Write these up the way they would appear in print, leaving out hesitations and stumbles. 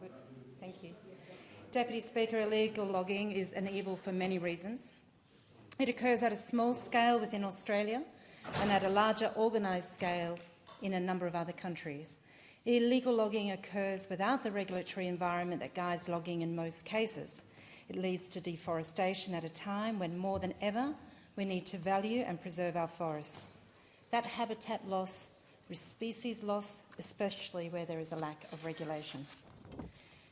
Good. Thank you. Deputy Speaker, illegal logging is an evil for many reasons. It occurs at a small scale within Australia and at a larger organised scale in a number of other countries. Illegal logging occurs without the regulatory environment that guides logging in most cases. It leads to deforestation at a time when more than ever we need to value and preserve our forests. That habitat loss risks species loss, especially where there is a lack of regulation.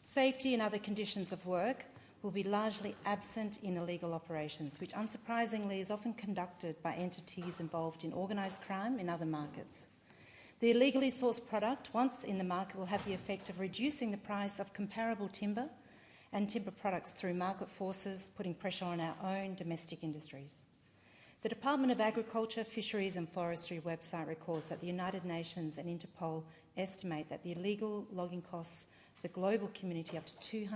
Safety and other conditions of work will be largely absent in illegal operations, which unsurprisingly is often conducted by entities involved in organised crime in other markets. The illegally sourced product, once in the market, will have the effect of reducing the price of comparable timber and timber products through market forces, putting pressure on our own domestic industries. The Department of Agriculture, Fisheries and Forestry website records that the United Nations and Interpol estimate that the illegal logging costs the global community up to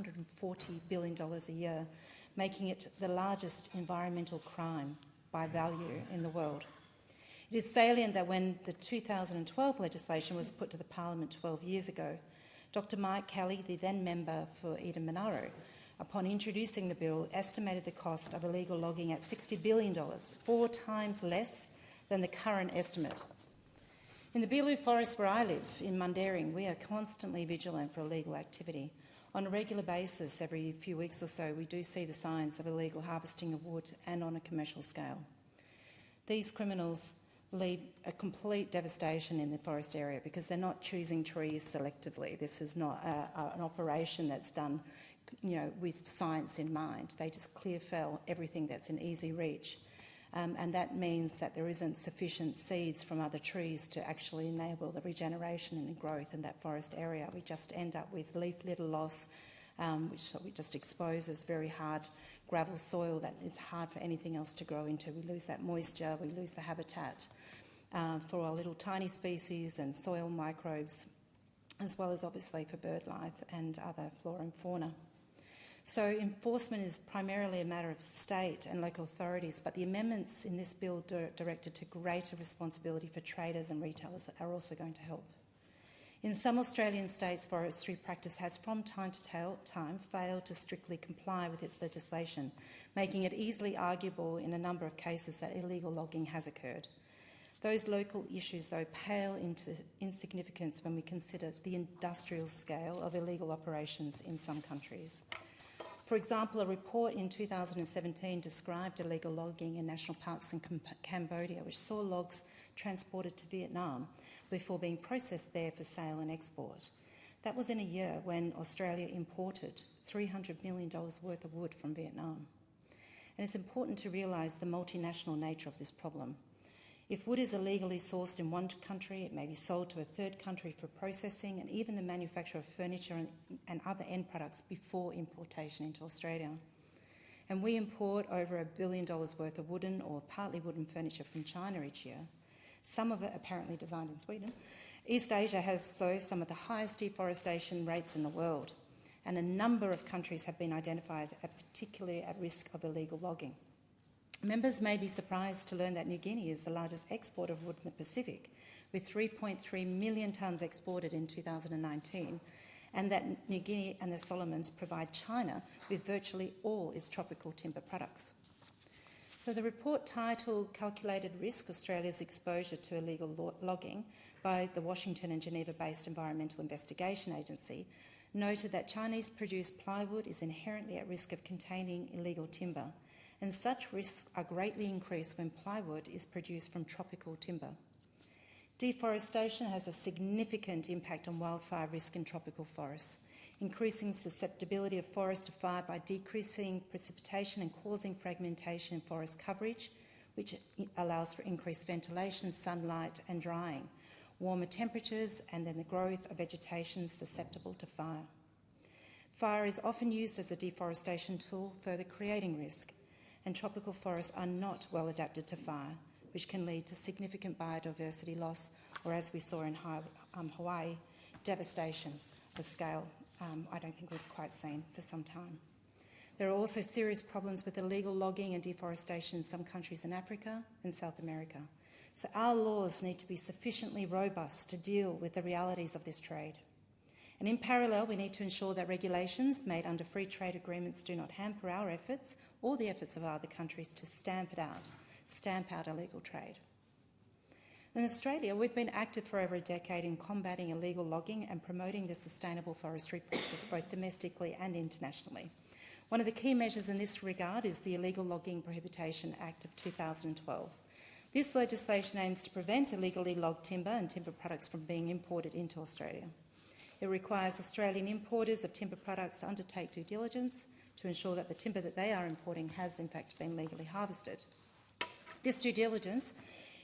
$240 billion a year, making it the largest environmental crime by value in the world. It is salient that when the 2012 legislation was put to the Parliament 12 years ago, Dr Mike Kelly, the then member for Eden Monaro, upon introducing the bill, estimated the cost of illegal logging at $60 billion, 4 times less than the current estimate. In the Beetaloo Forest where I live, in Mundaring, we are constantly vigilant for illegal activity. On a regular basis, every few weeks or so, we do see the signs of illegal harvesting of wood and on a commercial scale. These criminals lead a complete devastation in the forest area because they're not choosing trees selectively. This is not an operation that's done, with science in mind. They just clear fell everything that's in easy reach. And that means that there isn't sufficient seeds from other trees to actually enable the regeneration and growth in that forest area. We just end up with leaf litter loss, which we just exposes very hard gravel soil that is hard for anything else to grow into. We lose that moisture, we lose the habitat for our little tiny species and soil microbes, as well as obviously for bird life and other flora and fauna. So enforcement is primarily a matter of state and local authorities, but the amendments in this bill directed to greater responsibility for traders and retailers are also going to help. In some Australian states, forestry practice has from time to time failed to strictly comply with its legislation, making it easily arguable in a number of cases that illegal logging has occurred. Those local issues, though, pale into insignificance when we consider the industrial scale of illegal operations in some countries. For example, a report in 2017 described illegal logging in national parks in Cambodia, which saw logs transported to Vietnam before being processed there for sale and export. That was in a year when Australia imported $300 million worth of wood from Vietnam. And it's important to realise the multinational nature of this problem. If wood is illegally sourced in one country, it may be sold to a third country for processing and even the manufacture of furniture and other end products before importation into Australia. And we import over $1 billion worth of wooden or partly wooden furniture from China each year, some of it apparently designed in Sweden. East Asia has, though, some of the highest deforestation rates in the world, and a number of countries have been identified as particularly at risk of illegal logging. Members may be surprised to learn that New Guinea is the largest exporter of wood in the Pacific, with 3.3 million tonnes exported in 2019, and that New Guinea and the Solomons provide China with virtually all its tropical timber products. So the report titled Calculated Risk, Australia's Exposure to Illegal Logging by the Washington and Geneva-based Environmental Investigation Agency noted that Chinese-produced plywood is inherently at risk of containing illegal timber, and such risks are greatly increased when plywood is produced from tropical timber. Deforestation has a significant impact on wildfire risk in tropical forests, increasing susceptibility of forest to fire by decreasing precipitation and causing fragmentation in forest coverage, which allows for increased ventilation, sunlight and drying, warmer temperatures, and then the growth of vegetation susceptible to fire. Fire is often used as a deforestation tool, further creating risk, and tropical forests are not well adapted to fire, which can lead to significant biodiversity loss, or as we saw in Hawaii, devastation of scale I don't think we've quite seen for some time. There are also serious problems with illegal logging and deforestation in some countries in Africa and South America. So our laws need to be sufficiently robust to deal with the realities of this trade. And in parallel, we need to ensure that regulations made under free trade agreements do not hamper our efforts or the efforts of other countries to stamp out illegal trade. In Australia, we've been active for over a decade in combating illegal logging and promoting the sustainable forestry practice both domestically and internationally. One of the key measures in this regard is the Illegal Logging Prohibition Act of 2012. This legislation aims to prevent illegally logged timber and timber products from being imported into Australia. It requires Australian importers of timber products to undertake due diligence to ensure that the timber that they are importing has in fact been legally harvested. This due diligence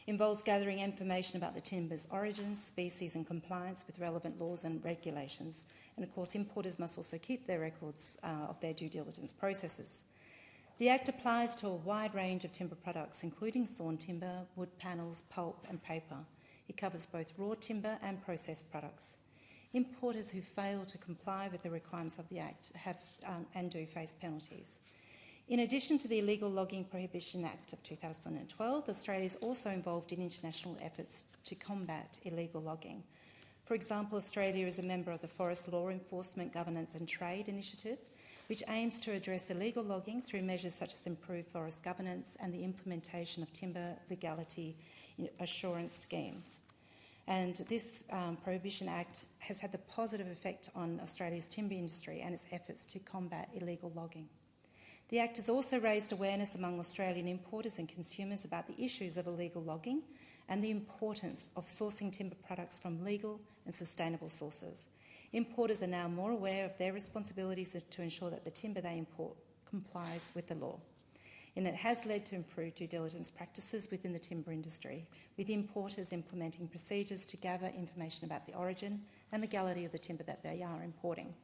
involves gathering information about the timber's origins, species and compliance with relevant laws and regulations. And of course, importers must also keep their records of their due diligence processes. The Act applies to a wide range of timber products, including sawn timber, wood panels, pulp and paper. It covers both raw timber and processed products. Importers who fail to comply with the requirements of the Act have and do face penalties. In addition to the Illegal Logging Prohibition Act of 2012, Australia is also involved in international efforts to combat illegal logging. For example, Australia is a member of the Forest Law Enforcement, Governance and Trade Initiative, which aims to address illegal logging through measures such as improved forest governance and the implementation of timber legality assurance schemes. And this Prohibition Act has had the positive effect on Australia's timber industry and its efforts to combat illegal logging. The Act has also raised awareness among Australian importers and consumers about the issues of illegal logging and the importance of sourcing timber products from legal and sustainable sources. Importers are now more aware of their responsibilities to ensure that the timber they import complies with the law. And it has led to improved due diligence practices within the timber industry, with importers implementing procedures to gather information about the origin and legality of the timber that they are importing.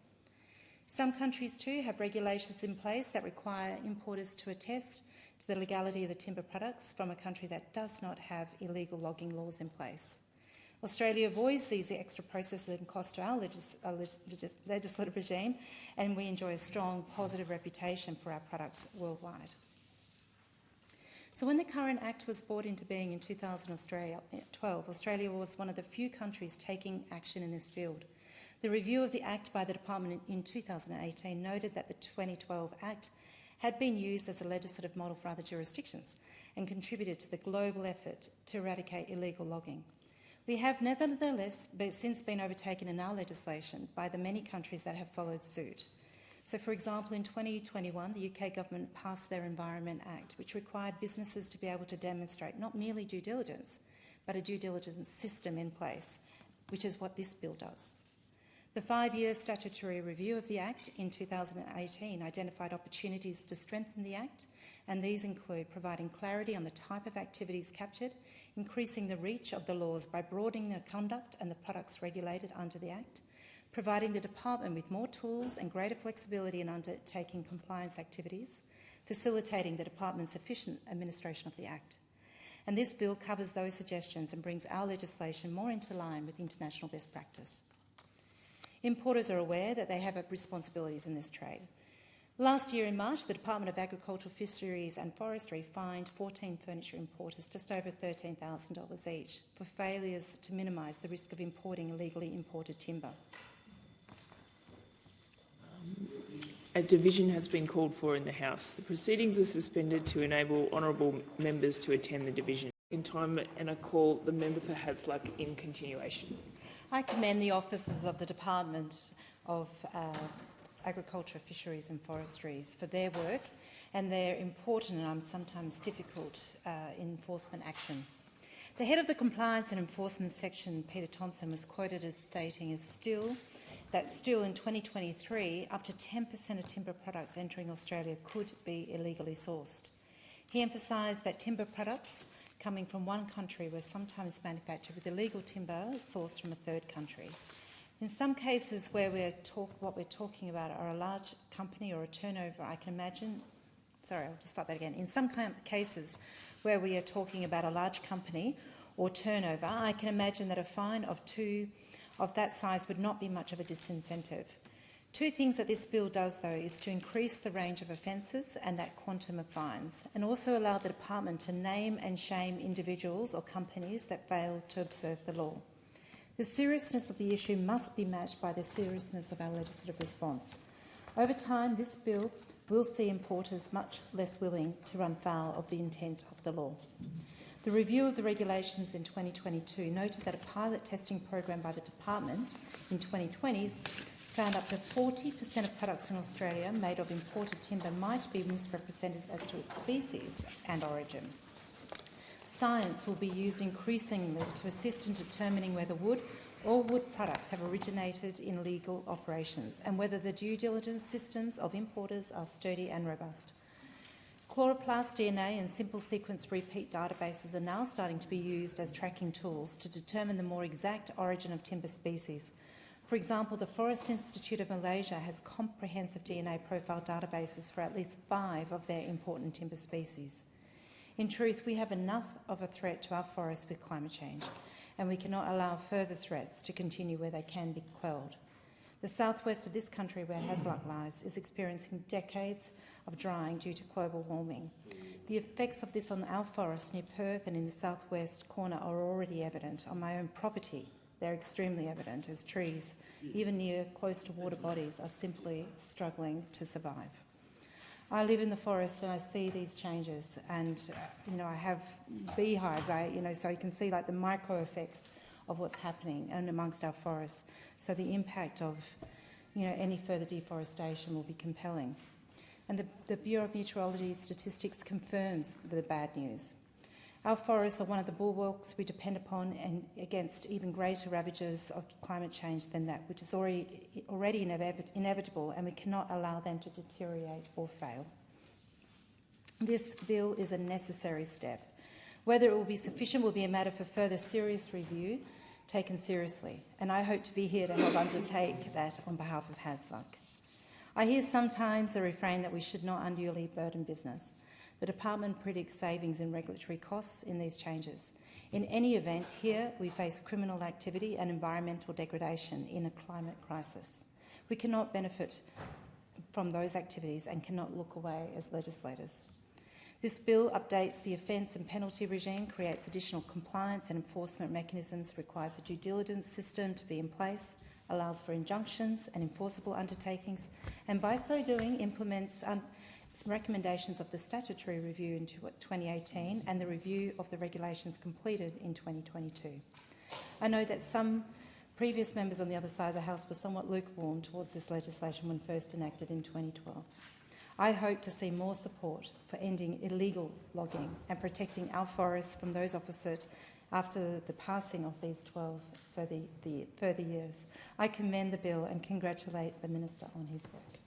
Some countries too have regulations in place that require importers to attest to the legality of the timber products from a country that does not have illegal logging laws in place. Australia avoids these extra processes and costs to our legislative regime, and we enjoy a strong positive reputation for our products worldwide. So when the current Act was brought into being in 2012, Australia was one of the few countries taking action in this field. The review of the Act by the Department in 2018 noted that the 2012 Act had been used as a legislative model for other jurisdictions and contributed to the global effort to eradicate illegal logging. We have nevertheless since been overtaken in our legislation by the many countries that have followed suit. So, for example, in 2021, the UK government passed their Environment Act, which required businesses to be able to demonstrate not merely due diligence, but a due diligence system in place, which is what this bill does. The 5-year statutory review of the Act in 2018 identified opportunities to strengthen the Act, and these include providing clarity on the type of activities captured, increasing the reach of the laws by broadening the conduct and the products regulated under the Act, providing the Department with more tools and greater flexibility in undertaking compliance activities, facilitating the Department's efficient administration of the Act. And this bill covers those suggestions and brings our legislation more into line with international best practice. Importers are aware that they have responsibilities in this trade. Last year in March, the Department of Agriculture, Fisheries and Forestry fined 14 furniture importers just over $13,000 each for failures to minimise the risk of importing illegally imported timber. A division has been called for in the House. The proceedings are suspended to enable honourable members to attend the division in time, and I call the member for Hasluck in continuation. I commend the officers of the Department of Agriculture, Fisheries and Forestries for their work and their important and sometimes difficult enforcement action. The head of the Compliance and Enforcement section, Peter Thompson, was quoted as stating that still in 2023, up to 10% of timber products entering Australia could be illegally sourced. He emphasised that timber products coming from one country were sometimes manufactured with illegal timber sourced from a third country. In some cases where what we're talking about are a large company or a turnover, I can imagine... Sorry, I'll just start that again. In some cases where we are talking about a large company or turnover, I can imagine that a fine of that size would not be much of a disincentive. Two things that this bill does, though, is to increase the range of offences and that quantum of fines, and also allow the department to name and shame individuals or companies that fail to observe the law. The seriousness of the issue must be matched by the seriousness of our legislative response. Over time, this bill will see importers much less willing to run foul of the intent of the law. The review of the regulations in 2022 noted that a pilot testing program by the department in 2020 found up to 40% of products in Australia made of imported timber might be misrepresented as to its species and origin. Science will be used increasingly to assist in determining whether wood or wood products have originated in legal operations and whether the due diligence systems of importers are sturdy and robust. Chloroplast DNA and simple sequence repeat databases are now starting to be used as tracking tools to determine the more exact origin of timber species. For example, the Forest Institute of Malaysia has comprehensive DNA profile databases for at least 5 of their important timber species. In truth, we have enough of a threat to our forests with climate change, and we cannot allow further threats to continue where they can be quelled. The southwest of this country, where Hasluck lies, is experiencing decades of drying due to global warming. The effects of this on our forests near Perth and in the southwest corner are already evident. On my own property, they're extremely evident as trees, even near close to water bodies, are simply struggling to survive. I live in the forest and I see these changes, and I have beehives. So you can see like the micro effects of what's happening and amongst our forests. So the impact of any further deforestation will be compelling. And the Bureau of Meteorology statistics confirms the bad news. Our forests are one of the bulwarks we depend upon, and against even greater ravages of climate change than that, which is already inevitable, and we cannot allow them to deteriorate or fail. This bill is a necessary step. Whether it will be sufficient will be a matter for further serious review, taken seriously, and I hope to be here to help undertake that on behalf of Hasluck. I hear sometimes the refrain that we should not unduly burden business. The department predicts savings in regulatory costs in these changes. In any event, here we face criminal activity and environmental degradation in a climate crisis. We cannot benefit from those activities and cannot look away as legislators. This bill updates the offence and penalty regime, creates additional compliance and enforcement mechanisms, requires a due diligence system to be in place, allows for injunctions and enforceable undertakings, and by so doing implements some recommendations of the statutory review in 2018 and the review of the regulations completed in 2022. I know that some previous members on the other side of the House were somewhat lukewarm towards this legislation when first enacted in 2012. I hope to see more support for ending illegal logging and protecting our forests from those opposite after the passing of these 12 further years. I commend the bill and congratulate the Minister on his work.